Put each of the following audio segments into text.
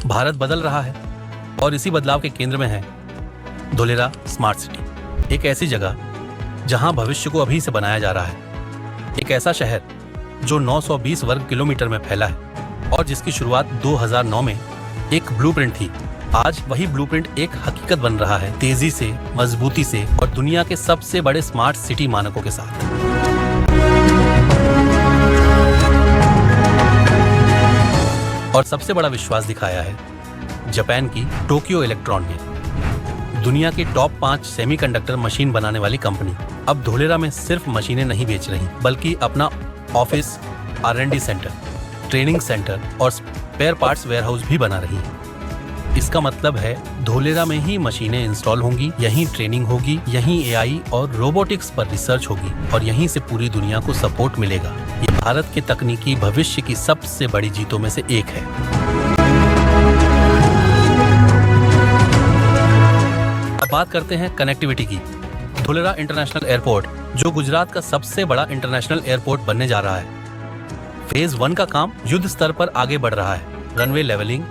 भारत बदल रहा है और इसी बदलाव के केंद्र में है धोलेरा स्मार्ट सिटी। एक ऐसी जगह जहां भविष्य को अभी से बनाया जा रहा है। एक ऐसा शहर जो 920 वर्ग किलोमीटर में फैला है और जिसकी शुरुआत 2009 में एक ब्लूप्रिंट थी। आज वही ब्लूप्रिंट एक हकीकत बन रहा है, तेजी से, मजबूती से और दुनिया के सबसे बड़े स्मार्ट सिटी मानकों के साथ। और सबसे बड़ा विश्वास दिखाया है जापान की टोक्यो इलेक्ट्रॉन ने। दुनिया की टॉप 5 सेमीकंडक्टर मशीन बनाने वाली कंपनी अब धोलेरा में सिर्फ मशीनें नहीं बेच रही, बल्कि अपना office, R&D centre, training centre और स्पेयर पार्ट्स वेयरहाउस भी बना रही है। इसका मतलब है धोलेरा में ही मशीनें इंस्टॉल होंगी, यहीं ट्रेनिंग होगी, यहीं AI और रोबोटिक्स पर रिसर्च होगी और यहीं से पूरी दुनिया को सपोर्ट मिलेगा। ये भारत के तकनीकी भविष्य की सबसे बड़ी जीतों में से एक है। अब बात करते हैं कनेक्टिविटी की। धोलेरा इंटरनेशनल एयरपोर्ट, जो गुजरात का सबसे बड़ा इंटरनेशनल एयरपोर्ट बनने जा रहा है, फेज 1 का काम युद्ध स्तर पर आगे बढ़ रहा है। Runway levelling,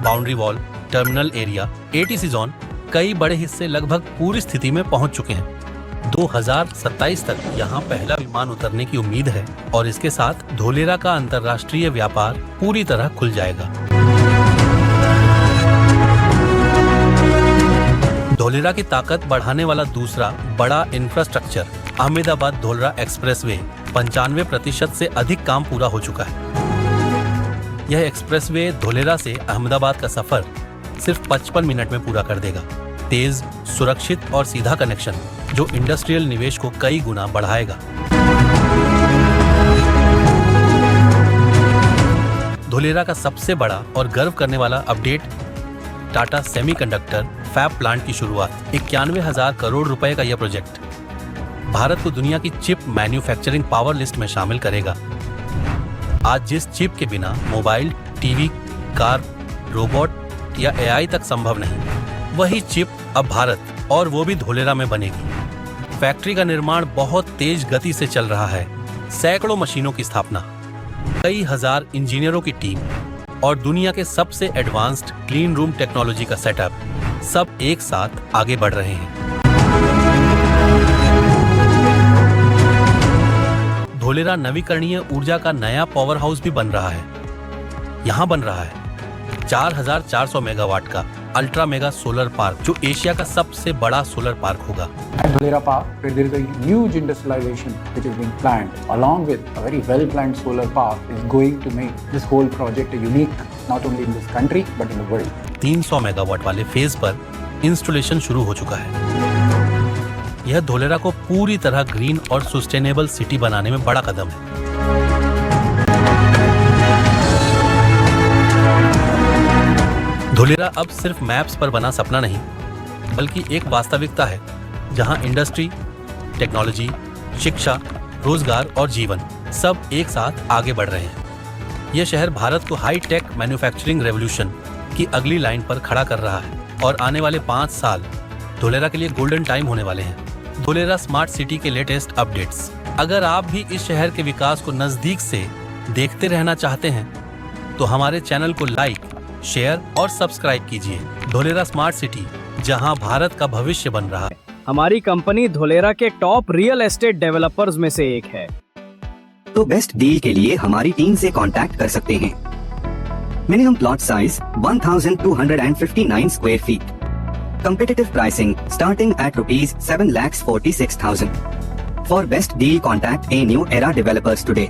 boundary wall, terminal area, ATC zone, कई बड़े हिस्से लगभग पूरी स्थिति में पहुंच चुके हैं। 2027 तक यहां पहला विमान उतरने की उम्मीद है और इसके साथ धोलेरा का अंतर्राष्ट्रीय व्यापार पूरी तरह खुल जाएगा। धोलेरा की ताकत बढ़ाने वाला दूसरा बड़ा इंफ्रास्ट्रक्चर अहमदाबाद धोलेरा एक्सप्रेसवे 95% से अधिक काम पूरा हो चुका है। यह एक्सप्रेसवे धोलेरा से अहमदाबाद का सफर सिर्फ 55 मिनट में पूरा कर देगा। तेज, सुरक्षित और सीधा कनेक्शन जो इंडस्ट्रियल निवेश को कई गुना बढ़ाएगा। धोलेरा का सबसे बड़ा और गर्व करने वाला update, Tata semiconductor fab plant की शुरुआत। 91,000 करोड़ रुपए का यह प्रोजेक्ट भारत को दुनिया की चिप मैन्युफैक्चरिंग पावर लिस्ट में शामिल करेगा। आज जिस चिप के बिना मोबाइल, टीवी, कार, रोबोट या AI तक संभव नहीं, वही चिप अब भारत, और वो भी धोलेरा में बनेगी। फैक्ट्री का निर्माण बहुत तेज गति से चल रहा है। सैकड़ों मशीनों की स्थापना, कई हजार इंजीनियरों की टीम और दुनिया के सबसे एडवांस्ड क्लीन रूम टेक्नोलॉजी का सेटअप, सब एक साथ आगे बढ़ रहे हैं। धोलेरा नवीकरणीय ऊर्जा का नया पावर हाउस भी बन रहा है। यहाँ बन रहा है 4,400 मेगावाट का अल्ट्रा मेगा सोलर पार्क, जो एशिया का सबसे बड़ा सोलर पार्क होगा। At Dholera Park, where there is a huge industrialization which is being planned, along with a very well-planned solar park, is going to make this whole project unique, not only in this country but in the world. 300 megawatt वाले phase पर installation शुरू हो चुका है। यह धोलेरा को पूरी तरह ग्रीन और सस्टेनेबल सिटी बनाने में बड़ा कदम है। धोलेरा अब सिर्फ मैप्स पर बना सपना नहीं, बल्कि एक वास्तविकता है जहां इंडस्ट्री, टेक्नोलॉजी, शिक्षा, रोजगार और जीवन सब एक साथ आगे बढ़ रहे हैं। यह शहर भारत को हाई टेक मैन्युफैक्चरिंग रेवोल्यूशन की अगली लाइन पर खड़ा कर रहा है और आने वाले 5 साल धोलेरा के लिए गोल्डन टाइम होने वाले हैं। धोलेरा स्मार्ट सिटी के लेटेस्ट अपडेट्स। अगर आप भी इस शहर के विकास को नजदीक से देखते रहना चाहते हैं तो हमारे चैनल को लाइक, शेयर और सब्सक्राइब कीजिए। धोलेरा स्मार्ट सिटी, जहां भारत का भविष्य बन रहा है। हमारी कंपनी धोलेरा के टॉप रियल एस्टेट डेवलपर्स में से एक है। तो बेस्ट डील के लिए हमारी टीम से कांटेक्ट कर सकते हैं। Minimum plot size 1259 square feet. Competitive pricing starting at ₹7,46,000. For best deal, contact A New Era Developers today.